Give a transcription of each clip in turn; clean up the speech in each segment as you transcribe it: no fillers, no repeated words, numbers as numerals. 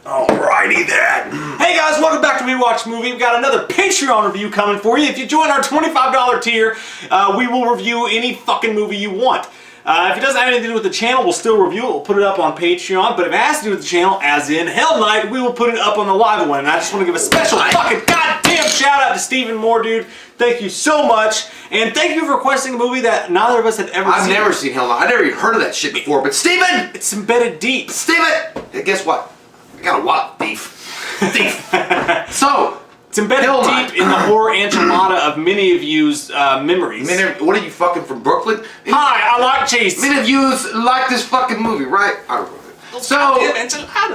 Alrighty then. Hey guys, welcome back to We Watch Movie. We've got another Patreon review coming for you. If you join our $25 tier, we will review any fucking movie you want. If it doesn't have anything to do with the channel, we'll still review it. We'll put it up on Patreon. But if it has to do with the channel, as in Hell Night, we will put it up on the live one. And I just want to give a special fucking goddamn shout out to Stephen Moore, dude. Thank you so much. And thank you for requesting a movie that neither of us had ever seen. I've never seen Hell Night. I've never even heard of that shit before. But Stephen! It's embedded deep. Stephen! Hey, guess what? I got a wallet, thief. So, it's embedded deep in the horror enchilada of many of you's memories. What are you, fucking from Brooklyn? Hi, I like cheese. Many of you like this fucking movie, right? I don't know. So,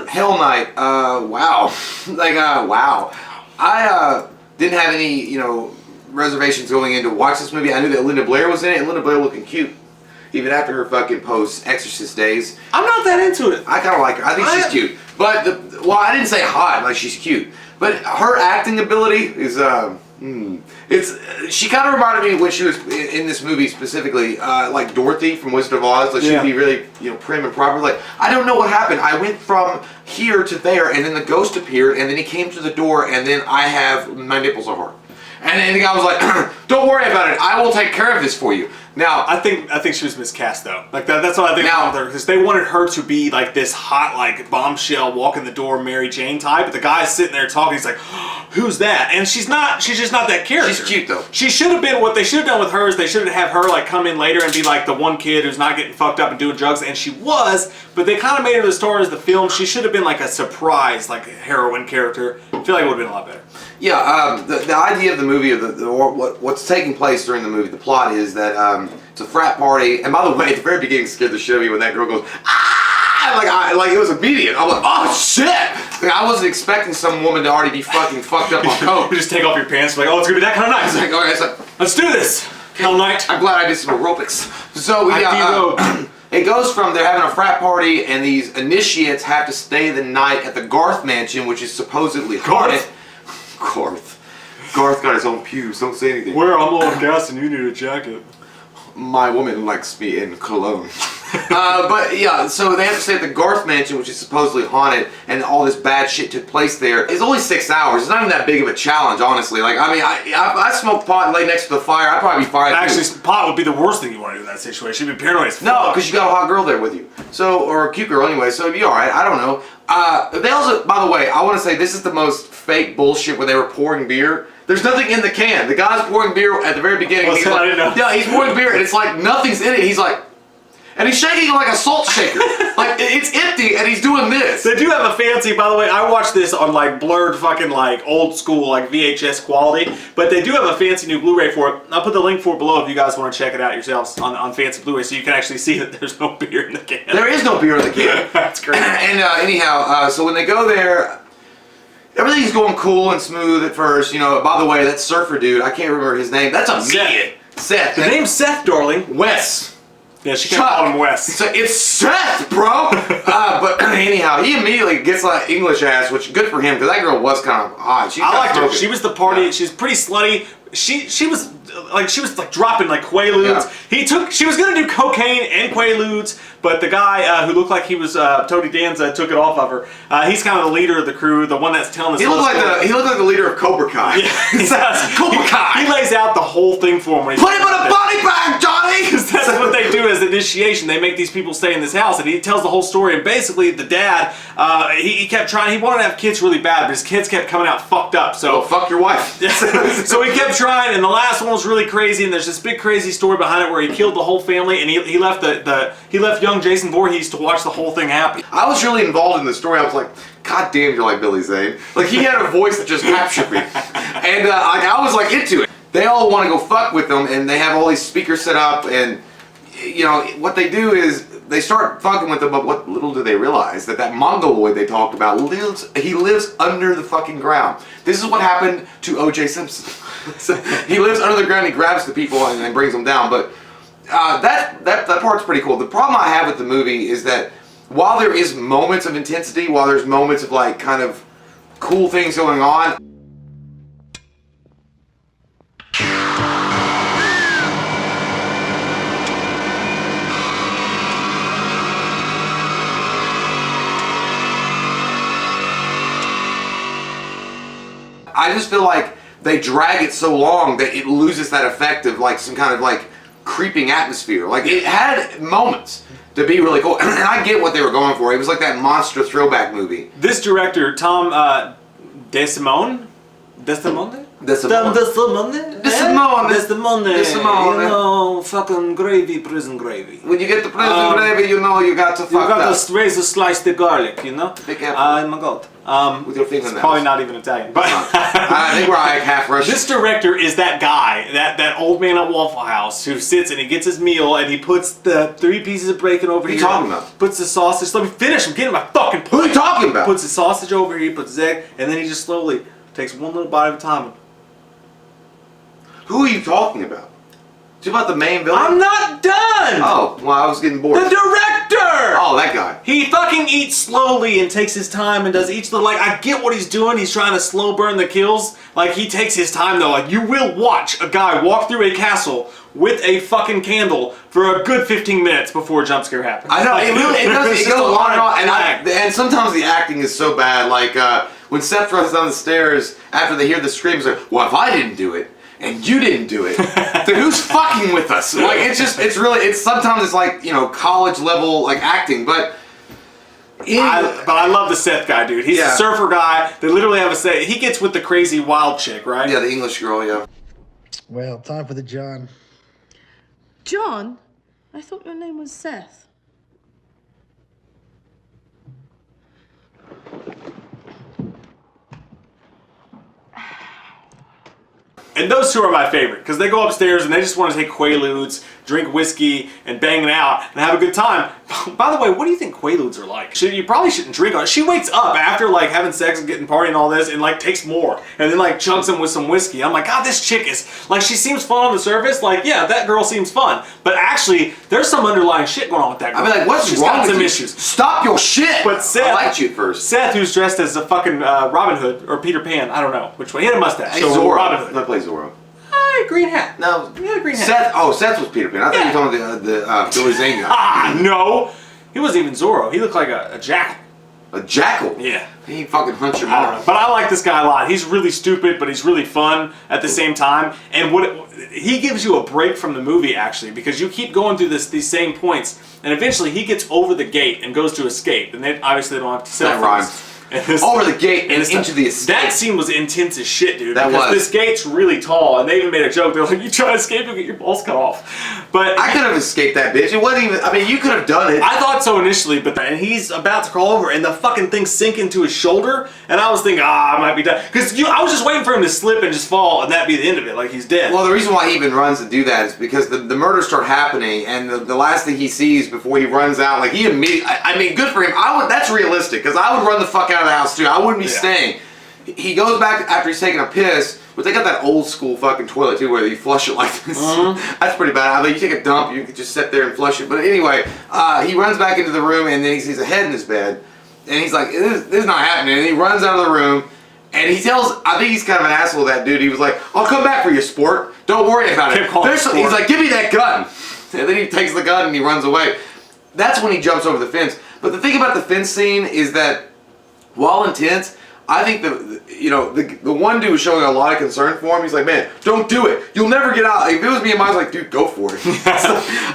Hell Night, wow. Wow. I didn't have any, reservations going in to watch this movie. I knew that Linda Blair was in it, and Linda Blair looking cute. Even after her fucking post-Exorcist days. I'm not that into it. I kind of like her. I think she's cute. But, I didn't say hot, like she's cute. But her acting ability is, she kind of reminded me when she was in this movie specifically, like Dorothy from Wizard of Oz. Like she'd be really, prim and proper. Like, I don't know what happened. I went from here to there, and then the ghost appeared, and then he came to the door, and then my nipples are hard. And then the guy was like, don't worry about it. I will take care of this for you. Now, I think she was miscast though. Like that's what I think about her, because they wanted her to be like this hot, like bombshell, walk in the door, Mary Jane type. But the guy's sitting there talking. He's like, "Who's that?" And she's not. She's just not that character. She's cute though. She should have been. What they should have done with her is they should have her like come in later and be like the one kid who's not getting fucked up and doing drugs. And she was, but they kind of made her the star as the film. She should have been like a surprise, like heroine character. I feel like it would have been a lot better. Yeah, the idea of the movie, what's taking place during the movie, the plot is that it's a frat party. And by the way, at the very beginning, scared the shit out of me when that girl goes, ah! Like it was immediate. I'm like, oh shit! Like, I wasn't expecting some woman to already be fucking fucked up on coke. You just take off your pants, like, oh, it's gonna be that kind of night. It's like, okay, so, let's do this. Hell Night. I'm glad I did some aerobics. So it goes from they're having a frat party, and these initiates have to stay the night at the Garth mansion, which is supposedly haunted. Garth got his own pews. Don't say anything. Where I'm low on gas and you need a jacket. My woman likes me in cologne. But yeah, so they have to stay at the Garth mansion, which is supposedly haunted, and all this bad shit took place there. It's only 6 hours. It's not even that big of a challenge, honestly. Like, I mean, I smoked pot and lay next to the fire. I'd probably be fine. Actually, pot would be the worst thing you want to do in that situation. You'd be paranoid as fuck. No, because you got a hot girl there with you. So, or a cute girl anyway, so it'd be alright. I don't know. They also, by the way, I want to say this is the most fake bullshit when they were pouring beer. There's nothing in the can. The guy's pouring beer at the very beginning. He's like, I didn't know. Yeah, he's pouring beer and it's like nothing's in it. He's like, and he's shaking it like a salt shaker. Like, it's empty and he's doing this. They do have a fancy, by the way, I watched this on like blurred fucking like old school like VHS quality, but they do have a fancy new Blu-ray for it. I'll put the link for it below if you guys want to check it out yourselves on fancy Blu-ray so you can actually see that there's no beer in the can. There is no beer in the can. That's great. And anyhow, so when they go there, everything's going cool and smooth at first. By the way, that surfer dude, I can't remember his name. That's immediate. Seth. The name's Seth, darling. Wes. Yeah, she can't call him Wes. So it's Seth, bro! But anyhow, he immediately gets like English ass, which good for him, because that girl was kind of hot. I liked her. She was the party. Yeah. She's pretty slutty. She was dropping like Quaaludes. Yeah. She was gonna do cocaine and Quaaludes, but the guy who looked like he was Tony Danza took it off of her. He's kind of the leader of the crew, the one that's telling us. He looked like the leader of Cobra Kai. Yeah, he does. Cobra Kai. He lays out the whole thing for him. When put him in a body bag, Johnny. Because that's what they do as initiation. They make these people stay in this house, and he tells the whole story. And basically, the dad, he kept trying. He wanted to have kids really bad, but his kids kept coming out fucked up. So fuck your wife. So he kept trying, and the last one was really crazy. And there's this big crazy story behind it where he killed the whole family, and he left he left young Jason Voorhees to watch the whole thing happen. I was really involved in the story. I was like, God damn, you're like Billy Zane. Like, he had a voice that just captured me, and I was like into it. They all want to go fuck with them, and they have all these speakers set up, and what they do is they start fucking with them, but what little do they realize that Mongoloid they talked about lives under the fucking ground. This is what happened to O.J. Simpson. So he lives under the ground, he grabs the people and then brings them down, but that part's pretty cool. The problem I have with the movie is that while there is moments of intensity, while there's moments of like kind of cool things going on, I just feel like they drag it so long that it loses that effect of like some kind of like creeping atmosphere. Like it had moments to be really cool, and I get what they were going for. It was like that monster throwback movie. This director, Tom DeSimone? You know, fucking gravy, prison gravy. When you get the prison gravy, you know you got to fuck up. You got to razor slice the garlic, you know? Be careful. Oh my god. With your fingernails. It's probably not even Italian, but I think we're like half Russian. This director is that guy, that old man at Waffle House who sits and he gets his meal and he puts the 3 pieces of bacon over here. What are you talking about? Puts the sausage. Let me finish. I'm getting my fucking point. Who are you talking about? Puts the sausage over here. Puts his egg, and then he just slowly takes one little bite at a time. Who are you talking about? Is it about the main villain? I'm not done! Oh, well, I was getting bored. The director! Oh, that guy. He fucking eats slowly and takes his time and does each little, like, I get what he's doing. He's trying to slow burn the kills. Like, he takes his time, though. Like, you will watch a guy walk through a castle with a fucking candle for a good 15 minutes before a jump scare happens. I know, like, it really, it does, it just goes on and on. lag. And sometimes the acting is so bad, like, when Seth runs down the stairs after they hear the screams, like, well, if I didn't do it, and you didn't do it, then who's fucking with us? Like, sometimes it's like, you know, college level, like, acting, but... I love the Seth guy, dude. He's a surfer guy. They literally have a say. He gets with the crazy wild chick, right? Yeah, the English girl, yeah. Well, time for the John. John? I thought your name was Seth. And those two are my favorite, because they go upstairs and they just want to take Quaaludes, drink whiskey, and bang it out, and have a good time. By the way, what do you think Quaaludes are like? You probably shouldn't drink on it. She wakes up after, like, having sex and getting party and all this, and, like, takes more, and then, like, chunks them with some whiskey. I'm like, God, this chick is, like, she seems fun on the surface. Like, yeah, that girl seems fun. But actually, there's some underlying shit going on with that girl. I mean, like, what's She's wrong got with some you? issues. Stop your shit! But Seth... I liked you at first. Seth, who's dressed as a fucking Robin Hood, or Peter Pan, I don't know which one. He had a mustache. Hey, So Zorro. Robin Hood. I play Zorro. Green hat. No, he had a green hat. Seth was Peter Pan. I thought you were talking about the Billy Zane guy. Ah, no. He wasn't even Zorro. He looked like a jackal. A jackal? Yeah. He fucking hunts your I don't know. mom. But I like this guy a lot. He's really stupid, but he's really fun at the same time. And he gives you a break from the movie, actually, because you keep going through these same points, and eventually he gets over the gate and goes to escape. And obviously they don't have to sell That rhymes. Over the gate and into the escape. That scene was intense as shit, dude. That because was. This gate's really tall, and they even made a joke. They're like, you try to escape, you'll get your balls cut off. But I could have escaped that bitch. It wasn't even, I mean, you could have done it. I thought so initially, but and he's about to crawl over, and the fucking thing sink into his shoulder, and I was thinking, I might be done. Because I was just waiting for him to slip and just fall, and that'd be the end of it, like he's dead. Well, the reason why he even runs to do that is because the murders start happening, and the last thing he sees before he runs out, like he immediately, I mean, good for him. That's realistic, because I would run the fuck out of the house too. I wouldn't be staying. He goes back after he's taking a piss, but they got that old school fucking toilet too where you flush it like this. That's pretty bad. I mean, you take a dump, you could just sit there and flush it. But anyway, he runs back into the room and then he sees a head in his bed. And he's like, this is not happening. And he runs out of the room and he tells, I think he's kind of an asshole, that dude. He was like, I'll come back for you, sport. Don't worry about it. He's like, give me that gun. And then he takes the gun and he runs away. That's when he jumps over the fence. But the thing about the fence scene is that while intense, I think the one dude was showing a lot of concern for him. He's like, man, don't do it. You'll never get out. If it was me and mine, I was like, dude, go for it. Get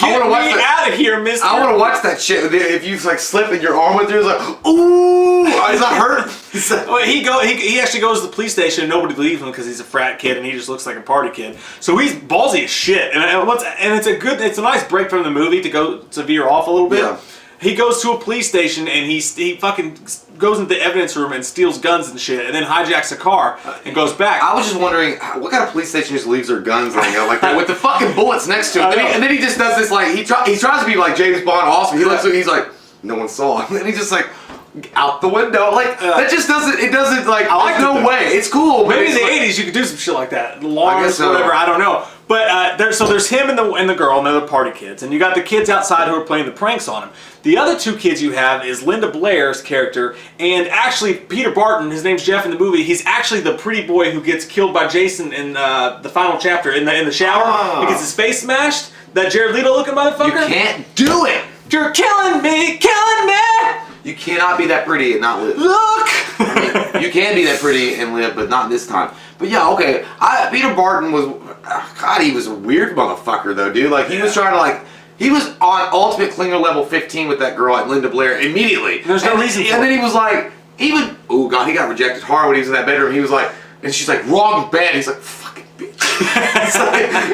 me out of here, mister. I want to watch that shit. If you like slip and your arm went through, it's like, ooh, is that hurt? Well, he actually goes to the police station and nobody believes him because he's a frat kid and he just looks like a party kid. So he's ballsy as shit. And it's a nice break from the movie to veer off a little bit. Yeah. He goes to a police station and he fucking goes into the evidence room and steals guns and shit, and then hijacks a car and goes back. I was just wondering, what kind of police station just leaves their guns laying out like that with the fucking bullets next to it? And then he just does this, like, he tries to be like James Bond awesome. He looks he's like, no one saw him. And he's just like, out the window. Like, that just doesn't, like, no way. It's cool. Maybe in the 80s you could do some shit like that. Lawyers, so. whatever, I don't know. But there's him and the girl and the other party kids, and you got the kids outside who are playing the pranks on him. The other two kids you have is Linda Blair's character, and actually Peter Barton, his name's Jeff in the movie. He's actually the pretty boy who gets killed by Jason in the final chapter in the shower. Oh. He gets his face smashed. That Jared Leto looking motherfucker. You can't do it. You're killing me, killing me. You cannot be that pretty and not live. Look. I mean, you can be that pretty and live, but not this time. But yeah, okay. Peter Barton was, God, he was a weird motherfucker though, dude. Like he was trying to like, he was on ultimate clinger level 15 with that girl at Linda Blair immediately. There's no reason for it. And then he was like, oh God, he got rejected hard when he was in that bedroom. He was like, and she's like, wrong bed. He's like, fucking bitch.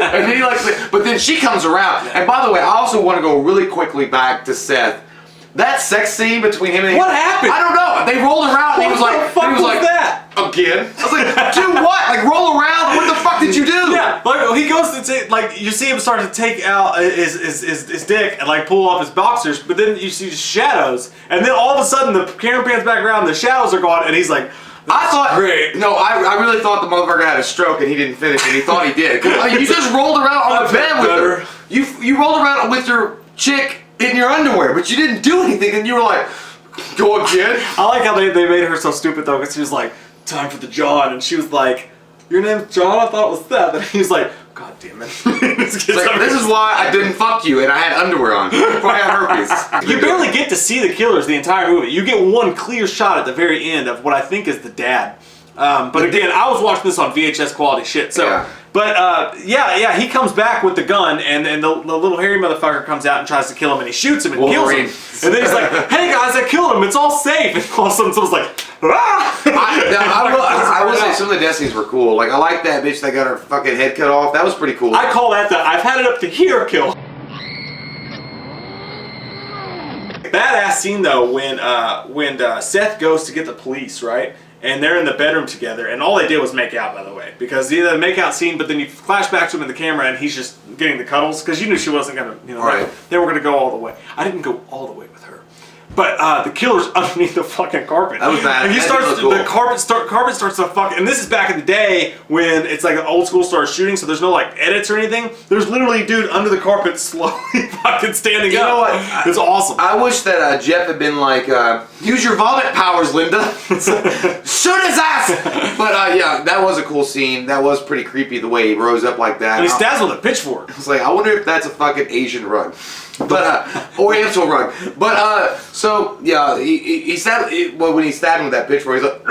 And then he like, but then she comes around. And by the way, I also want to go really quickly back to Seth. That sex scene between him and what happened? I don't know. They rolled around and he was like, that? Again? I was like, do what? Like roll around? What the fuck did you do? Yeah, like he goes to take, like you see him start to take out his dick and like pull off his boxers, but then you see shadows, and then all of a sudden the camera pans back around, the shadows are gone, and he's like, I thought, great. No, I really thought the motherfucker had a stroke and he didn't finish, and he thought he did. You just rolled around on the bed with her. You rolled around with your chick in your underwear, but you didn't do anything, and you were like, go again. I like how they made her so stupid though, because she was like, time for the John, and she was like, your name's John? I thought it was Seth. And he's like, God damn it. This is why I didn't fuck you and I had underwear on. Before I had herpes. You barely get to see the killers the entire movie. You get one clear shot at the very end of what I think is the dad. But again, I was watching this on VHS quality shit. So, yeah. But yeah, he comes back with the gun, and the little hairy motherfucker comes out and tries to kill him, and he shoots him and kills him. And then he's like, "Hey guys, I killed him. It's all safe." And all of a sudden, someone's like, "Ah!" I will say some of the death scenes were cool. Like I like that bitch that got her fucking head cut off. That was pretty cool. I call that the I've had it up to here kill. Badass scene though when Seth goes to get the police, right? And they're in the bedroom together, and all they did was make out, by the way. Because they had a make out scene, but then you flash back to him in the camera, and he's just getting the cuddles, because you knew she wasn't going to, right. They were going to go all the way. I didn't go all the way with her. But the killer's underneath the fucking carpet. That was bad. And he starts, cool. the carpet starts to fuck, and this is back in the day when it's like an old school starts shooting, so there's no like edits or anything. There's literally a dude under the carpet slowly fucking standing up. You know what? It's awesome. I wish that Jeff had been like, use your vomit powers, Linda. Shoot his ass! But yeah, that was a cool scene. That was pretty creepy the way he rose up like that. And he stabs with a pitchfork. I was like, I wonder if that's a fucking Asian run. But Oriental run. But so yeah, he stabbed when he stabbed him with that pitchfork, he's like,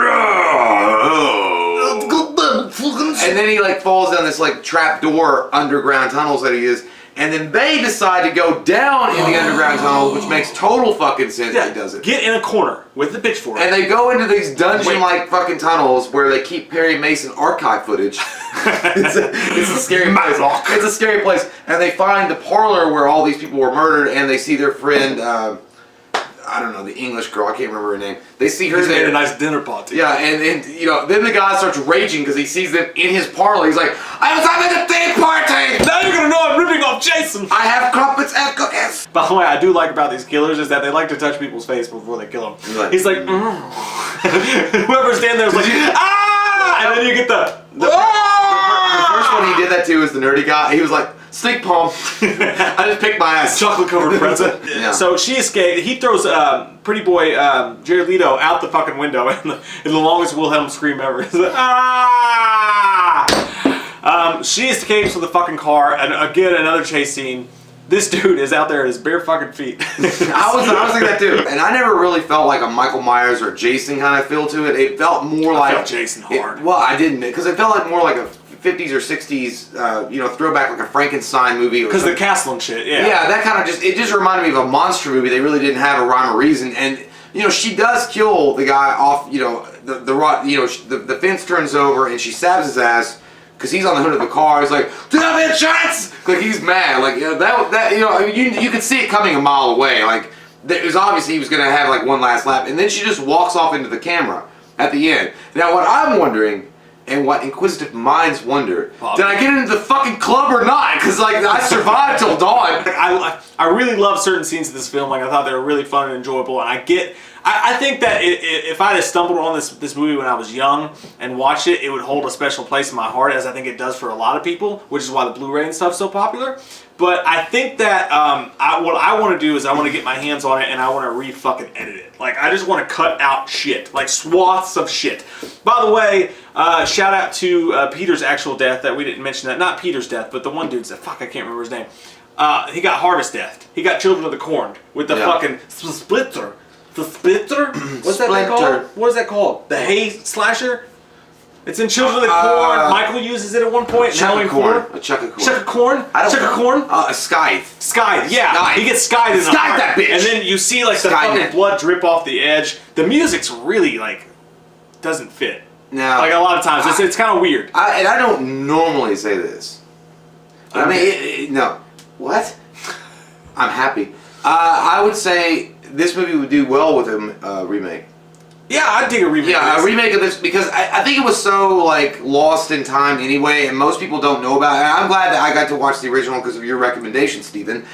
and then he like falls down this like trap door underground tunnels that he is. And then they decide to go down in the underground tunnel, which makes total fucking sense. Yeah, he does it. Get in a corner with the pitchfork. And they go into these dungeon-like fucking tunnels where they keep Perry Mason archive footage. It's a scary place. It's a scary place. And they find the parlor where all these people were murdered, and they see their friend, I don't know, the English girl, I can't remember her name. They see her there. Made a nice dinner party. Yeah, and you know, then the guy starts raging because he sees them in his parlor. He's like, I was having a day party! Now you're gonna know I'm ripping off Jason! I have crumpets and cookies! By the way, I do like about these killers is that they like to touch people's face before they kill them. He's like, whoever's standing there is like, ah! And then you get the first one he did that to was the nerdy guy. He was like, snake palm. I just picked my ass. Chocolate covered present. Yeah. So she escaped. He throws pretty boy Jared Leto out the fucking window in the longest Wilhelm scream ever. He's like, ah! She escapes with the fucking car, and again another chase scene. This dude is out there at his bare fucking feet. I was thinking that too. And I never really felt like a Michael Myers or Jason kind of feel to it. It felt more like... I felt Jason hard. Well, I didn't. Because it felt like more like a 50s or 60s, throwback, like a Frankenstein movie. Because the castle and shit, yeah. Yeah, that kind of it just reminded me of a monster movie. They really didn't have a rhyme or reason. And, she does kill the guy off, the fence turns over and she stabs his ass. Because he's on the hood of the car, he's like, "Do you have insurance?" Like he's mad, like you could see it coming a mile away. Like it was obvious he was gonna have like one last lap, and then she just walks off into the camera at the end. Now what I'm wondering, and what inquisitive minds wonder, did I get into the fucking club or not? Because like I survived till dawn. I really love certain scenes of this film. Like I thought they were really fun and enjoyable, and I think that if I had stumbled on this movie when I was young and watched it, it would hold a special place in my heart, as I think it does for a lot of people, which is why the Blu-ray and stuff's so popular. But I think that what I want to do is I want to get my hands on it and I want to re-fucking edit it. Like, I just want to cut out shit. Like, swaths of shit. By the way, shout out to Peter's actual death, that we didn't mention that. Not Peter's death, but the one dude's death. Fuck, I can't remember his name. He got harvest death. He got Children of the Corn with the fucking splitter. The splitter? What's that called? What is that called? The hay slasher? It's in Children of the Corn. Michael uses it at one point. Chuck of corn. A chuck of corn. Chuck of corn? I don't Chuck know. of corn? A scythe. Scythe, yeah. Scythe. He gets scythed in the Scythe heart. that bitch. And then you see like the fucking blood drip off the edge. The music's really like doesn't fit. Now, like a lot of times, it's kind of weird. And I don't normally say this. I mean, no. What? I'm happy. I would say this movie would do well with a remake. Yeah, I'd dig a remake. Yeah, a remake of this because I think it was so like lost in time anyway, and most people don't know about it. I'm glad that I got to watch the original because of your recommendation, Steven.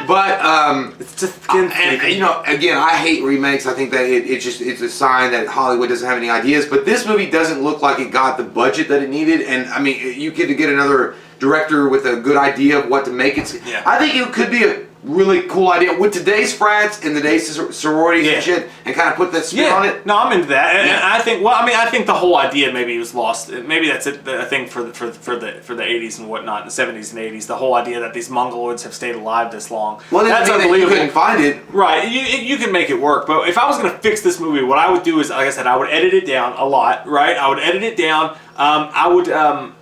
But it's just and, you know, again, I hate remakes. I think that it's a sign that Hollywood doesn't have any ideas. But this movie doesn't look like it got the budget that it needed, and I mean, you could get another director with a good idea of what to make it. Yeah. I think it could be a really cool idea with today's frats and today's sororities and shit, and kind of put that spin on it. No, I'm into that, and I think. Well, I mean, I think the whole idea maybe was lost. Maybe that's a thing for the 80s and whatnot, the 70s and 80s. The whole idea that these Mongoloids have stayed alive this long. Well, that's unbelievable. You couldn't find it. Right, you can make it work, but if I was gonna fix this movie, what I would do is, like I said, I would edit it down a lot. Right, I would edit it down. I would.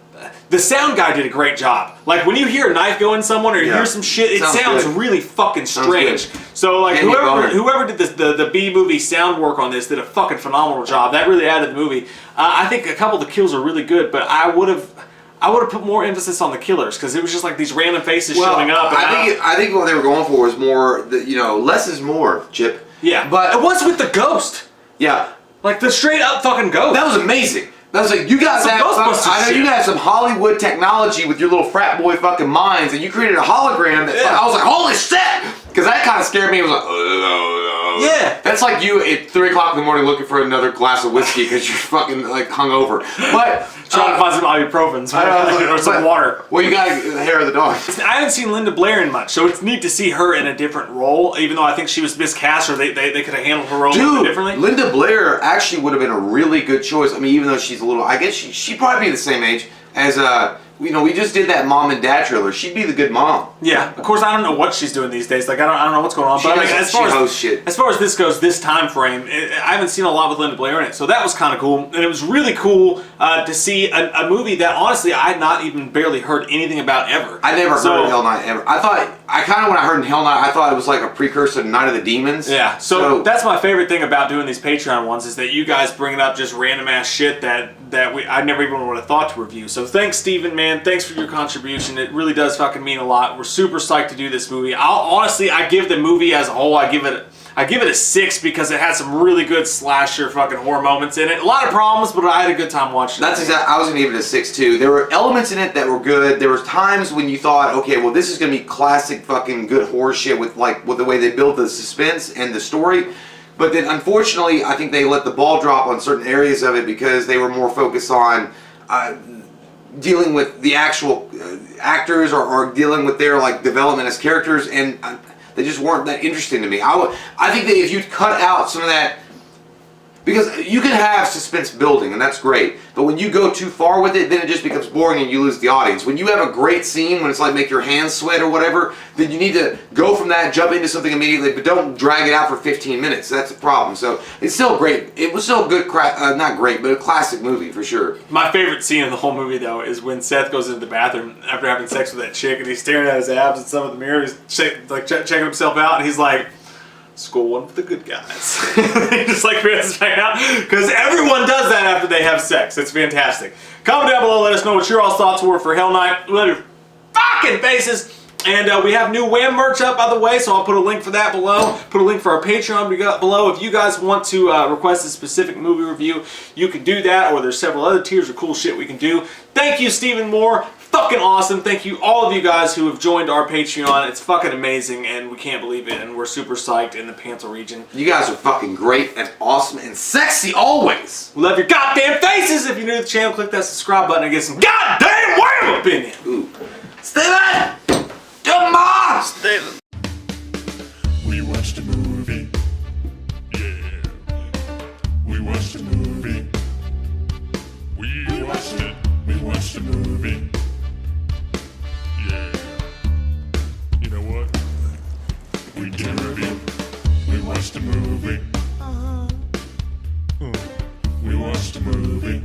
The sound guy did a great job. Like when you hear a knife go in someone or you hear some shit, it sounds really fucking strange. So like whoever did this, the B movie sound work on this did a fucking phenomenal job. That really added to the movie. I think a couple of the kills are really good, but I would have put more emphasis on the killers because it was just like these random faces showing up. I think what they were going for was more, less is more, Chip. Yeah, but what's with the ghost? Yeah, like the straight up fucking ghost. That was amazing. That was like, you got that. I know you got some Hollywood technology with your little frat boy fucking minds, and you created a hologram that I was like, holy shit! Because that kind of scared me. It was like, yeah. That's like you at 3 o'clock in the morning looking for another glass of whiskey because you're fucking like hungover. But trying to find some ibuprofens or some water. Well, you got the hair of the dog. I haven't seen Linda Blair in much, so it's neat to see her in a different role. Even though I think she was miscast, or they could have handled her role differently. Linda Blair actually would have been a really good choice. I mean, even though she's a little, I guess she'd probably be the same age as we just did that Mom and Dad trailer. She'd be the good mom. Yeah, of course. I don't know what she's doing these days. Like I don't know what's going on. But as far as this goes, this time frame, I haven't seen a lot with Linda Blair in it. So that was kind of cool, and it was really cool to see a movie that honestly I had not even barely heard anything about ever. I never heard of Hell Night ever. When I heard Hell Night, I thought it was like a precursor to Night of the Demons. Yeah. So that's my favorite thing about doing these Patreon ones is that you guys bringing up just random ass shit that I never even would have thought to review. So thanks, Steven, man. Thanks for your contribution. It really does fucking mean a lot. We're super psyched to do this movie. I give the movie as a whole, I give it a 6 because it had some really good slasher fucking horror moments in it. A lot of problems, but I had a good time watching it. That's exactly. I was gonna give it a 6 too. There were elements in it that were good. There was times when you thought, okay, well, this is gonna be classic fucking good horror shit with the way they build the suspense and the story. But then, unfortunately, I think they let the ball drop on certain areas of it because they were more focused on dealing with the actual actors or dealing with their like development as characters, and they just weren't that interesting to me. I think that if you cut out some of that, because you can have suspense building and that's great, but when you go too far with it, then it just becomes boring and you lose the audience. When you have a great scene, when it's like make your hands sweat or whatever, then you need to go from that, jump into something immediately, but don't drag it out for 15 minutes. That's the problem. So it's still great. It was still a good, not great, but a classic movie for sure. My favorite scene in the whole movie though is when Seth goes into the bathroom after having sex with that chick and he's staring at his abs in some of the mirror. He's checking himself out and he's like, score one for the good guys. He just like passes back out because everyone does that after they have sex. It's fantastic. Comment down below, let us know what your all thoughts were for Hell Night. We love your fucking faces. And we have new Wham merch up, by the way, so I'll put a link for that below. Put a link for our Patreon below. If you guys want to request a specific movie review, you can do that, or there's several other tiers of cool shit we can do. Thank you, Stephen Moore. Fucking awesome. Thank you, all of you guys who have joined our Patreon. It's fucking amazing, and we can't believe it, and we're super psyched in the Panther region. You guys are fucking great and awesome and sexy always. We love your goddamn faces. If you're new to the channel, click that subscribe button and get some goddamn Wham opinion. Ooh. Steven! Come on! Steven! We watched a movie. Yeah. We watched a movie. We watched it. We watched a movie. Yeah. You know what? We did a review. We watched a movie. We watched movie.